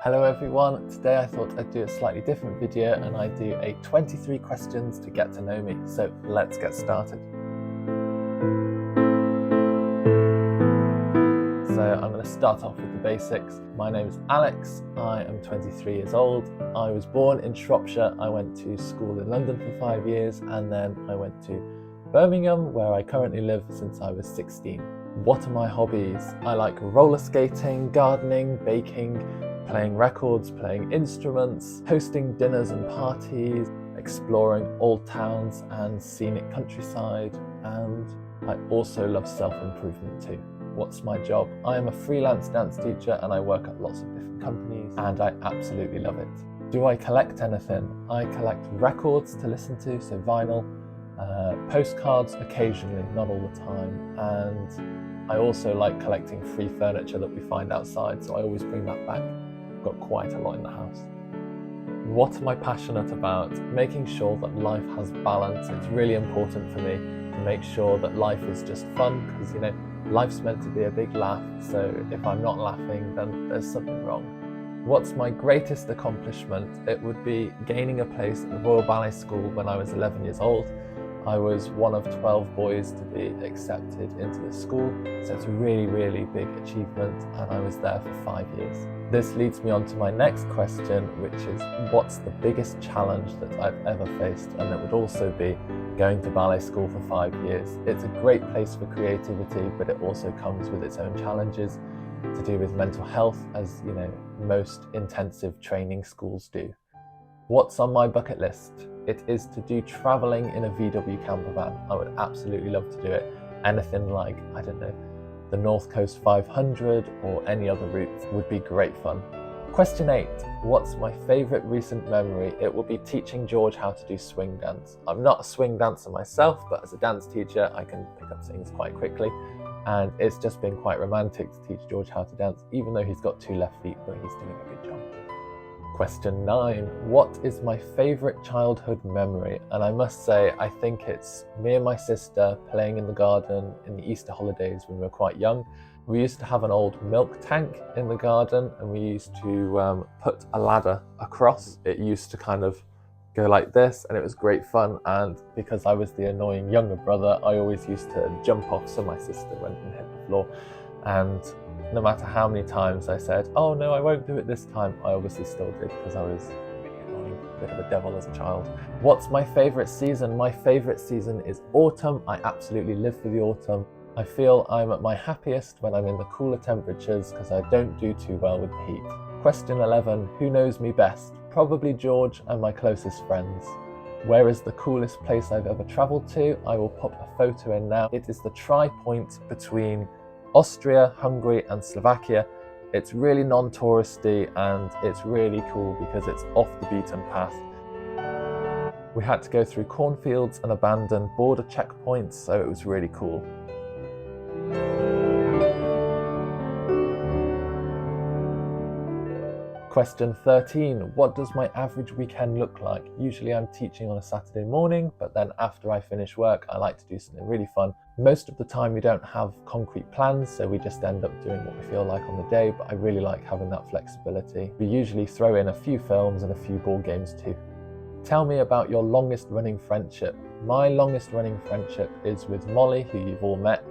Hello everyone, today I thought I'd do a slightly different video and I'd do a 23 questions to get to know me, so let's get started. So I'm going to start off with the basics. My name is Alex, I am 23 years old. I was born in Shropshire. I went to school in London for 5 years and then I went to Birmingham, where I currently live since I was 16. What are my hobbies? I like roller skating, gardening, baking, playing records, playing instruments, hosting dinners and parties, exploring old towns and scenic countryside, and I also love self-improvement too. What's my job? I am a freelance dance teacher and I work at lots of different companies and I absolutely love it. Do I collect anything? I collect records to listen to, so vinyl, postcards occasionally, not all the time, and I also like collecting free furniture that we find outside, so I always bring that back. I've got quite a lot in the house. What am I passionate about? Making sure that life has balance. It's really important for me to make sure that life is just fun, because life's meant to be a big laugh, so if I'm not laughing then there's something wrong. What's my greatest accomplishment? It would be gaining a place at the Royal Ballet School when I was 11 years old. I was one of 12 boys to be accepted into the school, so it's a really, really big achievement, and I was there for 5 years. This leads me on to my next question, which is what's the biggest challenge that I've ever faced? And it would also be going to ballet school for 5 years. It's a great place for creativity, but it also comes with its own challenges to do with mental health, as most intensive training schools do. What's on my bucket list? It is to do travelling in a VW camper van. I would absolutely love to do it. Anything like, I don't know, the North Coast 500 or any other route would be great fun. Question 8. What's my favourite recent memory? It will be teaching George how to do swing dance. I'm not a swing dancer myself, but as a dance teacher, I can pick up things quite quickly. And it's just been quite romantic to teach George how to dance, even though he's got 2 left feet, but he's doing a good job. Question 9. What is my favourite childhood memory? And I must say, I think it's me and my sister playing in the garden in the Easter holidays when we were quite young. We used to have an old milk tank in the garden and we used to put a ladder across. It used to kind of go like this and it was great fun, and because I was the annoying younger brother, I always used to jump off so my sister went and hit the floor, and no matter how many times I said, oh no, I won't do it this time, I obviously still did because I was really annoying, a bit of a devil as a child. What's my favourite season? My favourite season is autumn. I absolutely live for the autumn. I feel I'm at my happiest when I'm in the cooler temperatures because I don't do too well with the heat. Question 11, who knows me best? Probably George and my closest friends. Where is the coolest place I've ever travelled to? I will pop a photo in now. It is the tri-point between Austria, Hungary and Slovakia. It's really non-touristy and it's really cool because it's off the beaten path. We had to go through cornfields and abandoned border checkpoints, so it was really cool. Question 13. What does my average weekend look like? Usually I'm teaching on a Saturday morning, but then after I finish work, I like to do something really fun. Most of the time we don't have concrete plans, so we just end up doing what we feel like on the day, but I really like having that flexibility. We usually throw in a few films and a few board games too. Tell me about your longest running friendship. My longest running friendship is with Molly, who you've all met,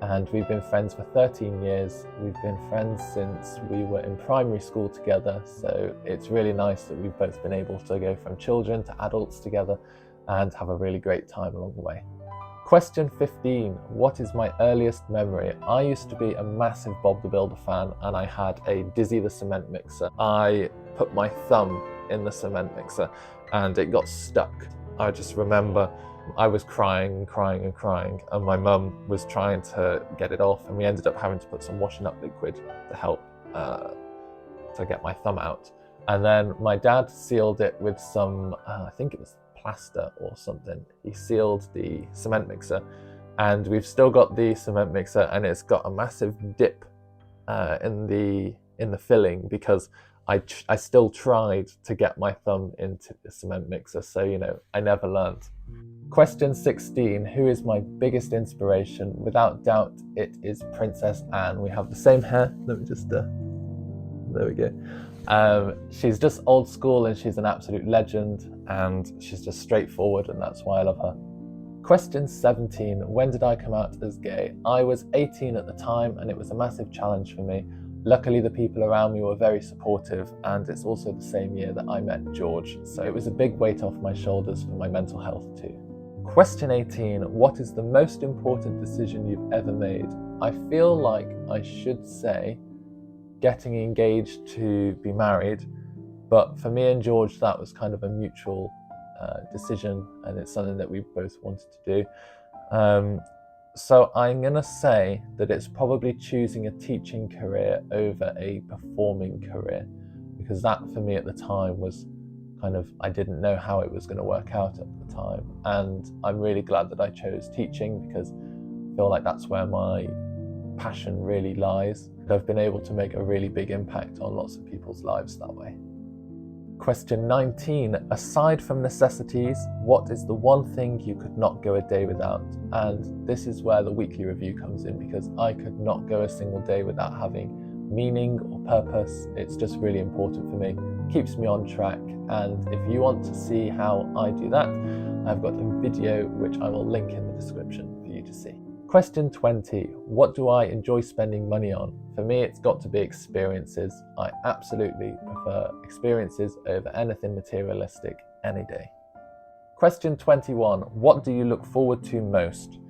and we've been friends for 13 years. We've been friends since we were in primary school together, so it's really nice that we've both been able to go from children to adults together and have a really great time along the way. Question 15. What is my earliest memory? I used to be a massive Bob the Builder fan and I had a Dizzy the cement mixer. I put my thumb in the cement mixer and it got stuck. I just remember I was crying and my mum was trying to get it off, and we ended up having to put some washing up liquid to help to get my thumb out. And then my dad sealed it with some, I think it was plaster or something. He sealed the cement mixer and we've still got the cement mixer and it's got a massive dip in the filling because I still tried to get my thumb into the cement mixer, so I never learned. Question 16, who is my biggest inspiration? Without doubt, it is Princess Anne. We have the same hair. Let me just There we go. She's just old school and she's an absolute legend, and she's just straightforward, and that's why I love her. Question 17. When did I come out as gay? I was 18 at the time, and it was a massive challenge for me. Luckily, the people around me were very supportive, and it's also the same year that I met George, so it was a big weight off my shoulders for my mental health too. Question 18. What is the most important decision you've ever made? I feel like I should say getting engaged to be married, but for me and George, that was kind of a mutual decision, and it's something that we both wanted to do. So I'm going to say that it's probably choosing a teaching career over a performing career, because that for me at the time was kind of, I didn't know how it was going to work out at the time. And I'm really glad that I chose teaching, because I feel like that's where my passion really lies. I've been able to make a really big impact on lots of people's lives that way. Question 19. Aside from necessities, what is the one thing you could not go a day without? And this is where the weekly review comes in, because I could not go a single day without having meaning or purpose. It's just really important for me. It keeps me on track. And if you want to see how I do that, I've got a video which I will link in the description for you to see. Question 20. What do I enjoy spending money on? For me, it's got to be experiences. I absolutely prefer experiences over anything materialistic any day. Question 21. What do you look forward to most?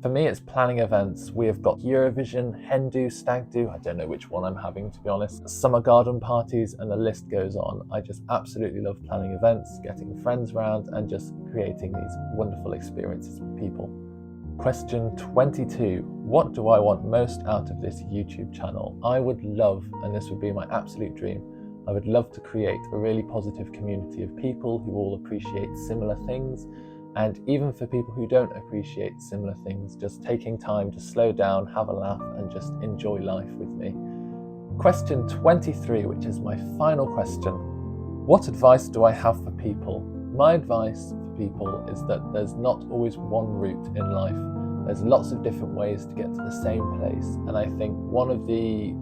For me, it's planning events. We have got Eurovision, Hen Do, Stag Do, I don't know which one I'm having to be honest, summer garden parties, and the list goes on. I just absolutely love planning events, getting friends round, and just creating these wonderful experiences with people. Question 22. What do I want most out of this YouTube channel? I would love, and this would be my absolute dream, I would love to create a really positive community of people who all appreciate similar things, and even for people who don't appreciate similar things, just taking time to slow down, have a laugh, and just enjoy life with me. Question 23, which is my final question. What advice do I have for people? My advice for people is that there's not always one route in life. There's lots of different ways to get to the same place, and I think one of the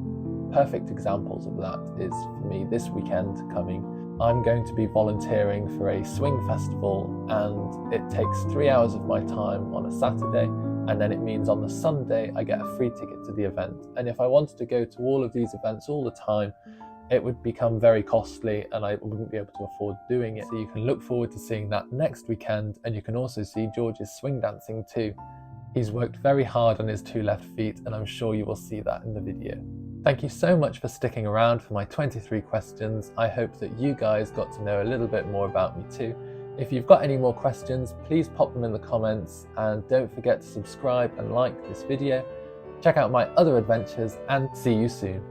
perfect examples of that is, for me, this weekend coming. I'm going to be volunteering for a swing festival, and it takes 3 hours of my time on a Saturday, and then it means on the Sunday I get a free ticket to the event. And if I wanted to go to all of these events all the time, it would become very costly and I wouldn't be able to afford doing it. So you can look forward to seeing that next weekend, and you can also see George's swing dancing too. He's worked very hard on his 2 left feet, and I'm sure you will see that in the video. Thank you so much for sticking around for my 23 questions. I hope that you guys got to know a little bit more about me too. If you've got any more questions, please pop them in the comments, and don't forget to subscribe and like this video. Check out my other adventures, and see you soon.